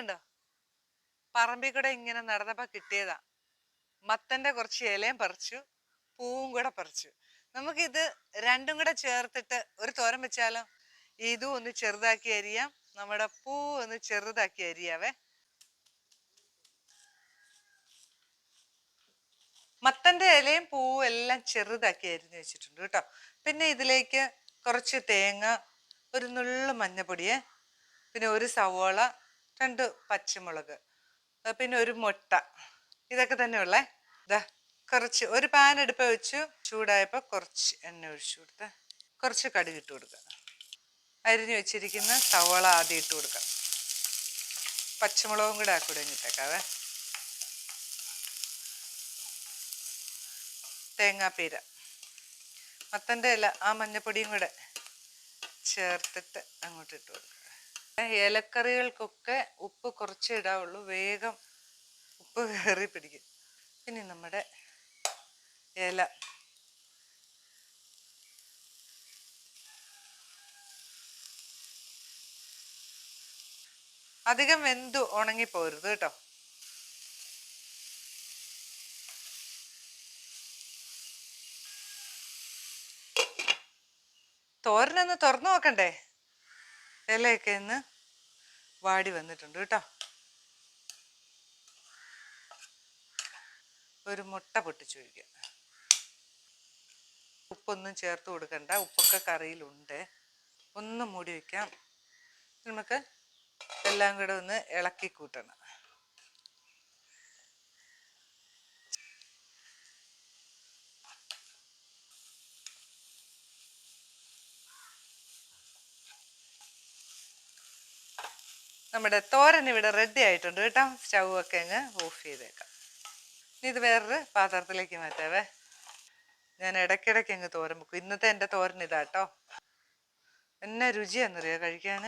കണ്ടോ? പറമ്പിൽ കൂടെ ഇങ്ങനെ നടന്നപ്പോ കിട്ടിയതാ. മത്തന്റെ കുറച്ച് ഇലയും പറിച്ചു, പൂവും കൂടെ പറിച്ചു. നമുക്കിത് രണ്ടും കൂടെ ചേർത്തിട്ട് ഒരു തോരൻ വെച്ചാലോ? ഇതും ഒന്ന് ചെറുതാക്കി അരിയാം, നമ്മുടെ പൂ ഒന്ന് ചെറുതാക്കി അരിയാവേ. മത്തന്റെ ഇലയും പൂവും എല്ലാം ചെറുതാക്കി അരിഞ്ഞു വെച്ചിട്ടുണ്ട് കേട്ടോ. പിന്നെ ഇതിലേക്ക് കുറച്ച് തേങ്ങ, ഒരു നുള്ളു മഞ്ഞപ്പൊടിയെ, പിന്നെ ഒരു സവോള, 2 പച്ചമുളക്, പിന്നെ ഒരു മുട്ട. ഇതൊക്കെ തന്നെ ഉള്ളേ. ഇതാ കുറച്ച് ഒരു പാൻ അടുപ്പ് വെച്ചു. ചൂടായപ്പോൾ കുറച്ച് എണ്ണ ഒഴിച്ചു കൊടുത്ത് കുറച്ച് കടുക് ഇട്ട് കൊടുക്കുക. അരിഞ്ഞു വെച്ചിരിക്കുന്ന സവോള ആദ്യം ഇട്ട് കൊടുക്കാം. പച്ചമുളകും കൂടെ ആക്കൂടെ ഇട്ടേക്കാവേ. തേങ്ങാപ്പീര, മത്തൻ്റെ ഇല, ആ മഞ്ഞപ്പൊടിയും കൂടെ ചേർത്തിട്ട് അങ്ങോട്ട് ഇട്ട് കൊടുക്കുക. ഇലക്കറികൾക്കൊക്കെ ഉപ്പ് കുറച്ചേ ഇടാവുള്ളൂ, വേഗം ഉപ്പ് കയറി പിടിക്കും. ഇനി നമ്മുടെ ഇല അധികം വെന്തു ഉണങ്ങിപ്പോരുത് കേട്ടോ. തോരനൊന്ന് തുറന്നു നോക്കണ്ടേ? ഇലയൊക്കെ ഒന്ന് വാടി വന്നിട്ടുണ്ട് കേട്ടോ. ഒരു മുട്ട പൊട്ടിച്ചൊഴിക്കുക. ഉപ്പൊന്നും ചേർത്ത് കൊടുക്കണ്ട, ഉപ്പൊക്കെ കറിയിലുണ്ട്. ഒന്ന് മൂടി വയ്ക്കാം. നമുക്ക് എല്ലാം കൂടെ ഒന്ന് ഇളക്കി കൂട്ടണം. നമ്മുടെ തോരൻ ഇവിടെ റെഡി ആയിട്ടുണ്ട് കേട്ടോ. സ്റ്റൗവൊക്കെ അങ്ങ് ഓഫ് ചെയ്തേക്കാം. ഇനി ഇത് വേറൊരു പാത്രത്തിലേക്ക് മാറ്റാവേ. ഞാൻ ഇടയ്ക്കിടയ്ക്ക് അങ്ങ് തോരൻ വെക്കും. ഇന്നത്തെ എൻ്റെ തോരൻ ഇതാട്ടോ. എന്നാ രുചിയാണെന്നറിയോ കഴിക്കാൻ?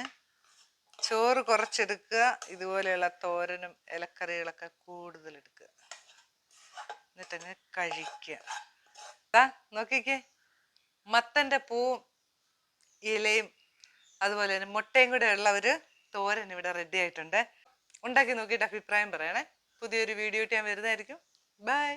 ചോറ് കുറച്ചെടുക്കുക, ഇതുപോലെയുള്ള തോരനും ഇലക്കറികളൊക്കെ കൂടുതൽ എടുക്കുക, എന്നിട്ടങ്ങ് കഴിക്കുക. നോക്കിക്കേ, മത്തൻ്റെ പൂവും ഇലയും അതുപോലെ തന്നെ മുട്ടയും കൂടെ ഉള്ള ഒരു തോരൻ ഇവിടെ റെഡി ആയിട്ടുണ്ട്. ഉണ്ടാക്കി നോക്കിയിട്ട് അഭിപ്രായം പറയണേ. പുതിയൊരു വീഡിയോ ഞാൻ വരുന്നതായിരിക്കും. ബൈ.